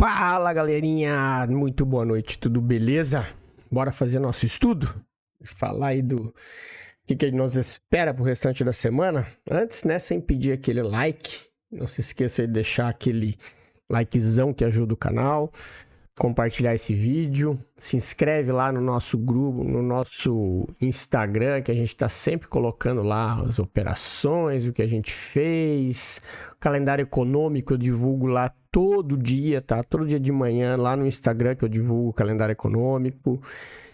Fala, galerinha, muito boa noite, tudo beleza? Bora fazer nosso estudo? Falar aí do que nos espera pro restante da semana. Antes, né, sem pedir aquele like, não se esqueça de deixar aquele likezão que ajuda o canal, compartilhar esse vídeo, se inscreve lá no nosso grupo, no nosso Instagram, que a gente tá sempre colocando lá as operações, o que a gente fez, o calendário econômico eu divulgo lá todo dia, tá? Todo dia de manhã lá no Instagram que eu divulgo o calendário econômico.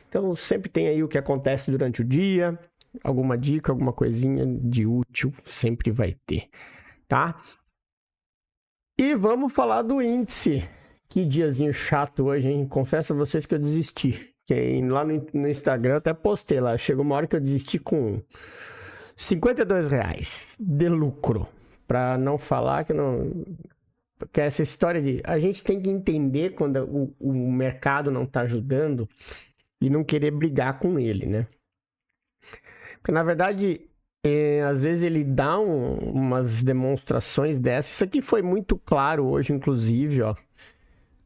Então sempre tem aí o que acontece durante o dia, alguma dica, alguma coisinha de útil, sempre vai ter, tá? E vamos falar do índice. Que diazinho chato hoje, hein? Confesso a vocês que eu desisti. Lá no Instagram eu até postei lá. Chegou uma hora que eu desisti com R$52 de lucro. Pra não falar que não... Porque essa história de... A gente tem que entender quando o mercado não tá ajudando e não querer brigar com ele, né? Porque na verdade... às vezes ele dá umas demonstrações dessas. Isso aqui foi muito claro hoje, inclusive, ó.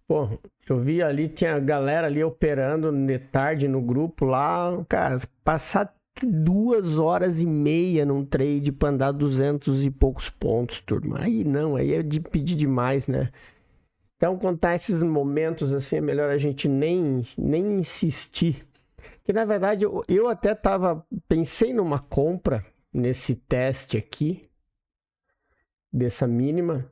Pô, eu vi ali, tinha a galera ali operando de tarde no grupo lá. Cara, passar 2 horas e meia num trade pra andar 200 e poucos pontos, turma. Aí não, aí é de pedir demais, né? Então, quando tá esses momentos assim, é melhor a gente nem insistir. Que na verdade, eu até pensei numa compra nesse teste aqui, dessa mínima.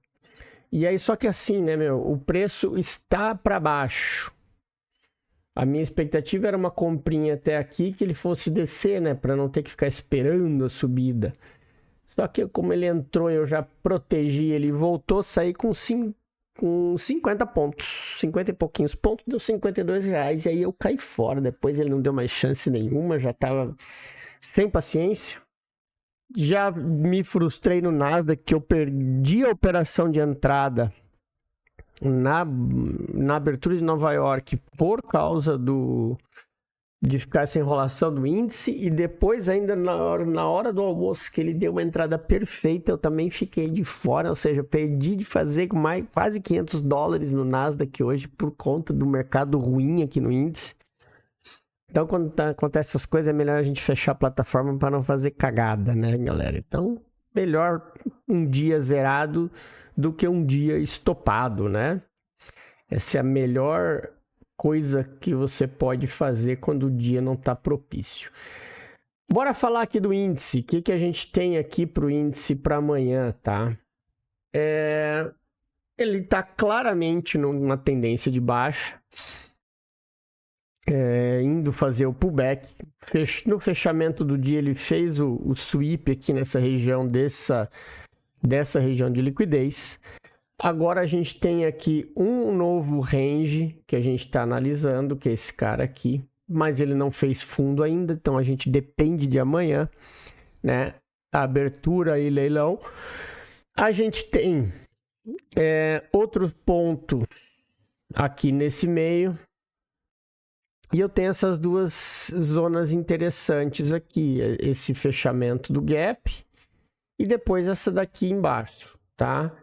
E aí, só que assim, né, meu? O preço está para baixo. A minha expectativa era uma comprinha até aqui, que ele fosse descer, né? Para não ter que ficar esperando a subida. Só que como ele entrou, eu já protegi, ele voltou a sair com 50 pontos. 50 e pouquinhos pontos, deu R$52. E aí eu caí fora. Depois ele não deu mais chance nenhuma, já tava sem paciência. Já me frustrei no Nasdaq, que eu perdi a operação de entrada na abertura de Nova York por causa de ficar essa enrolação do índice, e depois ainda na hora do almoço que ele deu uma entrada perfeita, eu também fiquei de fora, ou seja, perdi de fazer quase $500 no Nasdaq hoje por conta do mercado ruim aqui no índice. Então, quando acontece essas coisas, é melhor a gente fechar a plataforma para não fazer cagada, né, galera? Então, melhor um dia zerado do que um dia estopado, né? Essa é a melhor coisa que você pode fazer quando o dia não está propício. Bora falar aqui do índice. O que a gente tem aqui para o índice para amanhã, tá? Ele está claramente numa tendência de baixa. Indo fazer o pullback. No fechamento do dia ele fez o sweep aqui nessa região dessa região de liquidez. Agora a gente tem aqui um novo range que a gente está analisando, que é esse cara aqui, mas ele não fez fundo ainda, então a gente depende de amanhã, né? A abertura e leilão. A gente tem outro ponto aqui nesse meio. E eu tenho essas duas zonas interessantes aqui, esse fechamento do gap e depois essa daqui embaixo, tá?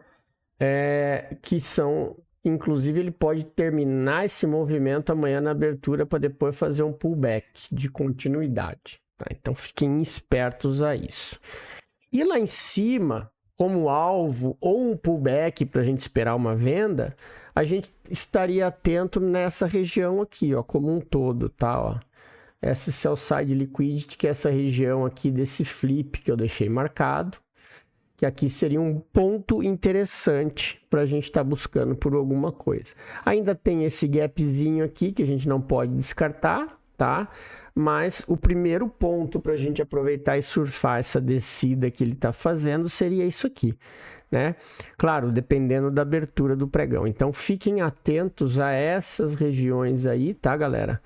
Que são, inclusive ele pode terminar esse movimento amanhã na abertura para depois fazer um pullback de continuidade, tá? Então fiquem espertos a isso. E lá em cima, como alvo ou um pullback para a gente esperar uma venda, a gente estaria atento nessa região aqui, ó, como um todo, tá? Ó. Essa sell side liquidity, que é essa região aqui desse flip que eu deixei marcado, que aqui seria um ponto interessante para a gente estar buscando por alguma coisa. Ainda tem esse gapzinho aqui que a gente não pode descartar, tá? Mas o primeiro ponto para a gente aproveitar e surfar essa descida que ele está fazendo seria isso aqui, né? Claro, dependendo da abertura do pregão. Então, fiquem atentos a essas regiões aí, tá, galera?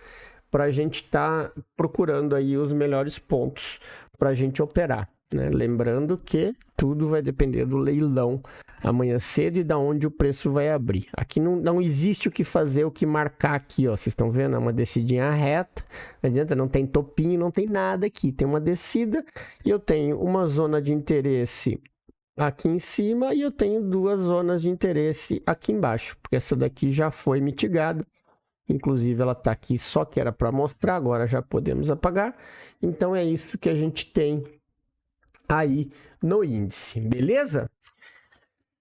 Para a gente estar procurando aí os melhores pontos para a gente operar, né? Lembrando que tudo vai depender do leilão amanhã cedo e da onde o preço vai abrir. Aqui não existe o que fazer, o que marcar aqui, ó. Vocês estão vendo? É uma descidinha reta. Não adianta, não tem topinho, não tem nada aqui. Tem uma descida e eu tenho uma zona de interesse aqui em cima e eu tenho duas zonas de interesse aqui embaixo, porque essa daqui já foi mitigada. Inclusive ela está aqui só que era para mostrar, agora já podemos apagar. Então é isso que a gente tem aí no índice, beleza?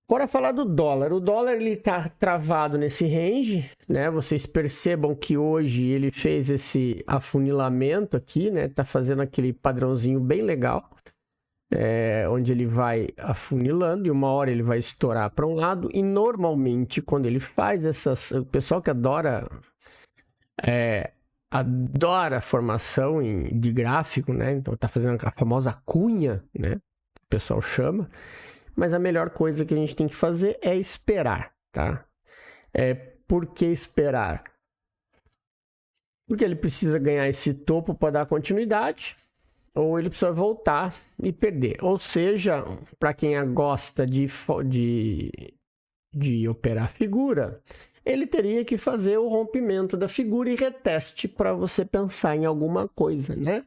Bora falar do dólar. O dólar ele está travado nesse range, né? Vocês percebam que hoje ele fez esse afunilamento aqui, né? Tá fazendo aquele padrãozinho bem legal, onde ele vai afunilando e uma hora ele vai estourar para um lado. E normalmente quando ele faz essas, o pessoal que adora formação de gráfico, né? Então tá fazendo a famosa cunha, né? O pessoal chama. Mas a melhor coisa que a gente tem que fazer é esperar, tá? Por que esperar? Porque ele precisa ganhar esse topo para dar continuidade, ou ele precisa voltar e perder. Ou seja, para quem gosta de operar figura, ele teria que fazer o rompimento da figura e reteste para você pensar em alguma coisa, né?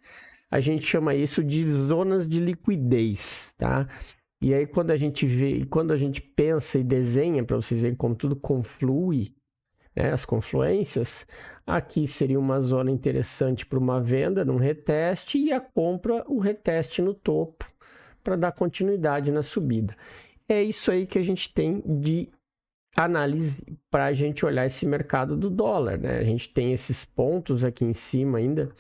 A gente chama isso de zonas de liquidez, tá? E aí quando a gente vê, quando a gente pensa e desenha, para vocês verem como tudo conflui, né, as confluências, aqui seria uma zona interessante para uma venda num reteste e a compra, o reteste no topo, para dar continuidade na subida. É isso aí que a gente tem de análise para a gente olhar esse mercado do dólar, né? A gente tem esses pontos aqui em cima ainda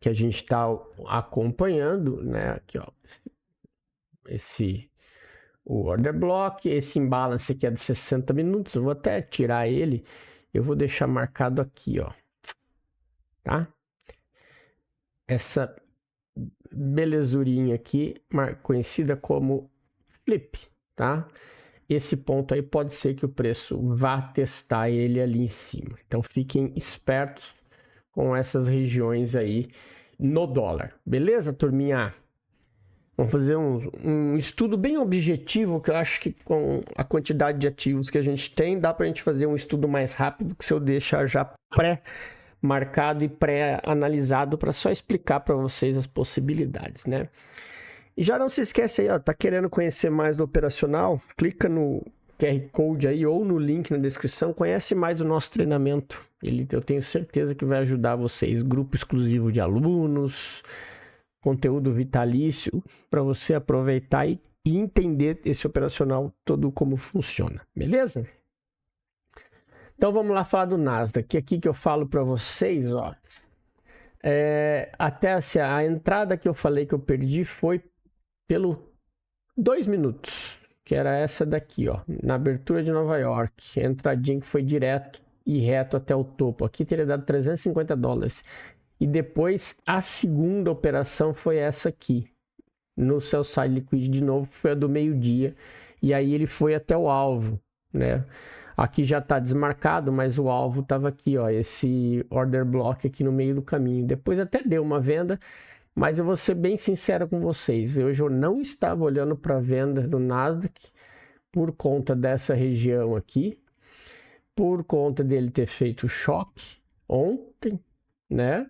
que a gente está acompanhando, né? Aqui, ó, o order block, esse imbalance aqui é de 60 minutos, eu vou até tirar ele, eu vou deixar marcado aqui, ó, tá? Essa belezurinha aqui, conhecida como flip, tá? Esse ponto aí pode ser que o preço vá testar ele ali em cima. Então fiquem espertos com essas regiões aí no dólar. Beleza, turminha? Vamos fazer um estudo bem objetivo, que eu acho que com a quantidade de ativos que a gente tem, dá para a gente fazer um estudo mais rápido, que se eu deixar já pré-marcado e pré-analisado para só explicar para vocês as possibilidades, né? E já não se esquece aí, ó, tá querendo conhecer mais do operacional? Clica no QR Code aí ou no link na descrição, conhece mais do nosso treinamento. Eu tenho certeza que vai ajudar vocês. Grupo exclusivo de alunos, conteúdo vitalício para você aproveitar e entender esse operacional todo como funciona, beleza? Então vamos lá falar do Nasdaq, aqui que eu falo para vocês, ó, até assim, a entrada que eu falei que eu perdi foi pelo 2 minutos, que era essa daqui, ó, na abertura de Nova York, a entradinha que foi direto e reto até o topo, aqui teria dado $350. E depois a segunda operação foi essa aqui, no sell side liquid de novo, foi a do meio-dia, e aí ele foi até o alvo, né? Aqui já está desmarcado, mas o alvo estava aqui, ó, esse order block aqui no meio do caminho. Depois até deu uma venda, mas eu vou ser bem sincero com vocês, hoje eu não estava olhando para venda do Nasdaq por conta dessa região aqui, por conta dele ter feito choque ontem, né?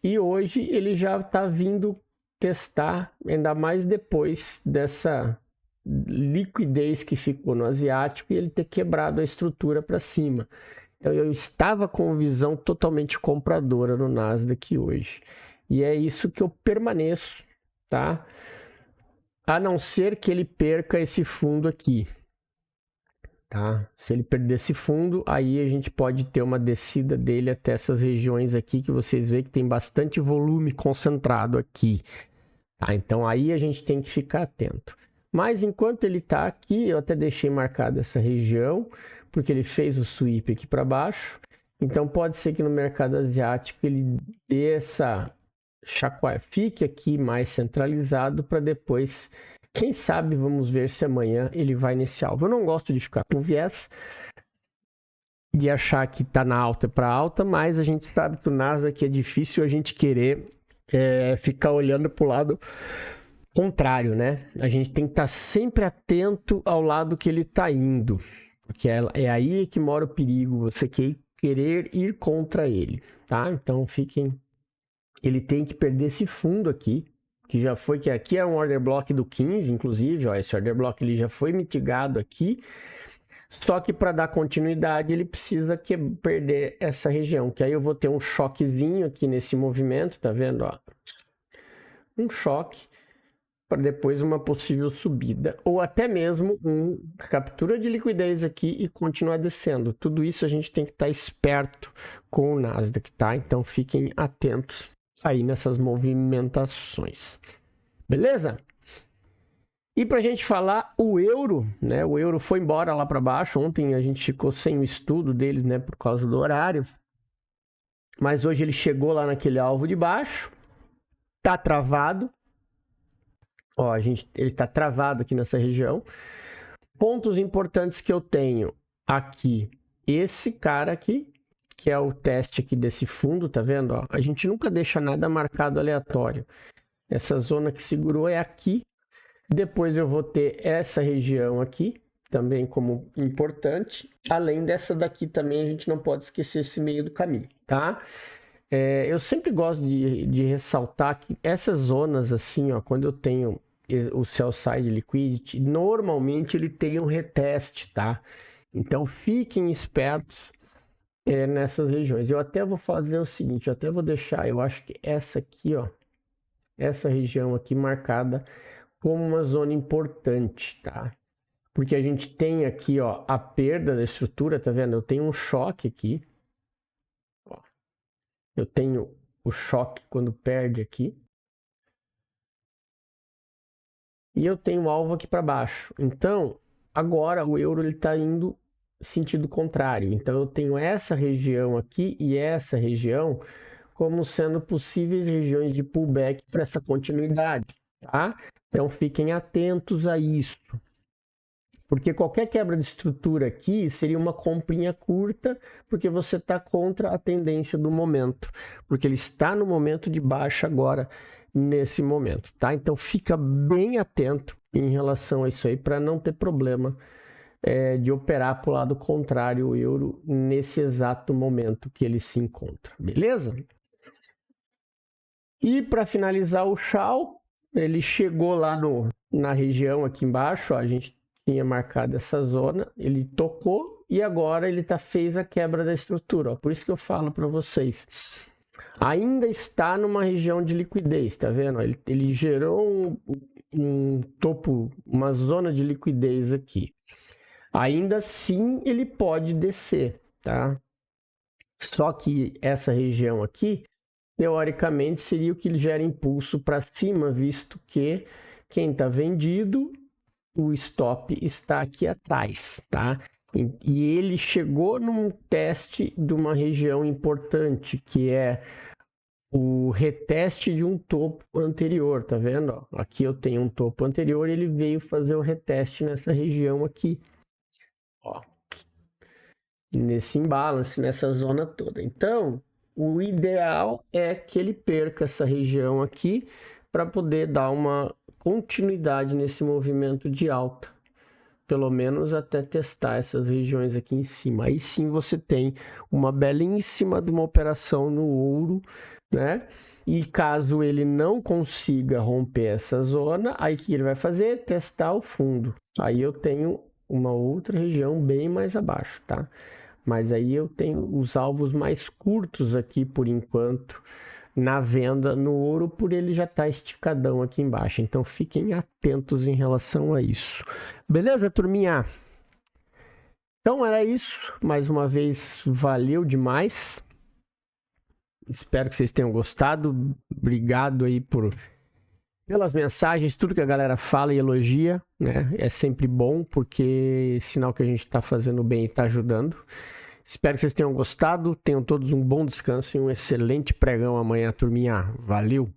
E hoje ele já está vindo testar, ainda mais depois dessa liquidez que ficou no asiático e ele ter quebrado a estrutura para cima. Então, eu estava com visão totalmente compradora no Nasdaq hoje. E é isso que eu permaneço, tá? A não ser que ele perca esse fundo aqui. Tá? Se ele perder esse fundo, aí a gente pode ter uma descida dele até essas regiões aqui que vocês veem que tem bastante volume concentrado aqui. Tá? Então aí a gente tem que ficar atento. Mas enquanto ele está aqui, eu até deixei marcada essa região, porque ele fez o sweep aqui para baixo. Então pode ser que no mercado asiático ele dê essa chacoalha, fique aqui mais centralizado para depois... Quem sabe, vamos ver se amanhã ele vai nesse alvo. Eu não gosto de ficar com viés, de achar que está na alta para alta, mas a gente sabe que o Nasdaq é difícil a gente querer ficar olhando para o lado contrário, né? A gente tem que estar sempre atento ao lado que ele está indo, porque é aí que mora o perigo, você querer ir contra ele, tá? Então fiquem... Ele tem que perder esse fundo aqui, que já foi, que aqui é um order block do 15, inclusive, ó, esse order block ele já foi mitigado aqui, só que para dar continuidade ele precisa perder essa região, que aí eu vou ter um choquezinho aqui nesse movimento, tá vendo, ó? Um choque para depois uma possível subida, ou até mesmo uma captura de liquidez aqui e continuar descendo. Tudo isso a gente tem que estar esperto com o Nasdaq, tá? Então fiquem atentos aí nessas movimentações. Beleza? E para a gente falar o euro, né? O euro foi embora lá para baixo. Ontem a gente ficou sem o estudo deles, né? Por causa do horário. Mas hoje ele chegou lá naquele alvo de baixo. Tá travado. Ó, ele tá travado aqui nessa região. Pontos importantes que eu tenho aqui. Esse cara aqui, que é o teste aqui desse fundo, tá vendo? Ó, a gente nunca deixa nada marcado aleatório. Essa zona que segurou é aqui. Depois eu vou ter essa região aqui, também como importante. Além dessa daqui também, a gente não pode esquecer esse meio do caminho, tá? Eu sempre gosto de ressaltar que essas zonas assim, ó, quando eu tenho o sell side liquidity, normalmente ele tem um reteste, tá? Então fiquem espertos nessas regiões. Eu até vou fazer o seguinte, eu até vou deixar, eu acho que essa aqui, ó, essa região aqui marcada como uma zona importante, tá? Porque a gente tem aqui, ó, a perda da estrutura, tá vendo? Eu tenho um choque aqui. Ó. Eu tenho o choque quando perde aqui. E eu tenho o alvo aqui para baixo. Então, agora o euro ele tá indo sentido contrário. Então, eu tenho essa região aqui e essa região como sendo possíveis regiões de pullback para essa continuidade, tá? Então fiquem atentos a isso, porque qualquer quebra de estrutura aqui seria uma comprinha curta, porque você está contra a tendência do momento, porque ele está no momento de baixa agora, nesse momento, tá? Então fica bem atento em relação a isso aí, para não ter problema de operar para o lado contrário o euro nesse exato momento que ele se encontra, beleza? E para finalizar o Shao, ele chegou lá na região aqui embaixo, ó, a gente tinha marcado essa zona, ele tocou e agora ele fez a quebra da estrutura. Ó, por isso que eu falo para vocês, ainda está numa região de liquidez, tá vendo? Ele gerou um topo, uma zona de liquidez aqui. Ainda assim ele pode descer, tá? Só que essa região aqui, teoricamente, seria o que gera impulso para cima, visto que quem está vendido, o stop está aqui atrás, tá? E ele chegou num teste de uma região importante, que é o reteste de um topo anterior, tá vendo? Ó, aqui eu tenho um topo anterior, ele veio fazer o reteste nessa região aqui, ó, nesse imbalance, nessa zona toda. Então, o ideal é que ele perca essa região aqui para poder dar uma continuidade nesse movimento de alta. Pelo menos até testar essas regiões aqui em cima. Aí sim você tem uma belíssima de uma operação no ouro, né? E caso ele não consiga romper essa zona, aí o que ele vai fazer? Testar o fundo. Aí eu tenho uma outra região bem mais abaixo, tá? Mas aí eu tenho os alvos mais curtos aqui por enquanto na venda no ouro, por ele já estar esticadão aqui embaixo. Então fiquem atentos em relação a isso. Beleza, turminha? Então era isso. Mais uma vez, valeu demais. Espero que vocês tenham gostado. Obrigado aí pelas mensagens, tudo que a galera fala e elogia, né? É sempre bom, porque é sinal que a gente está fazendo bem e está ajudando. Espero que vocês tenham gostado, tenham todos um bom descanso e um excelente pregão amanhã, turminha. Valeu!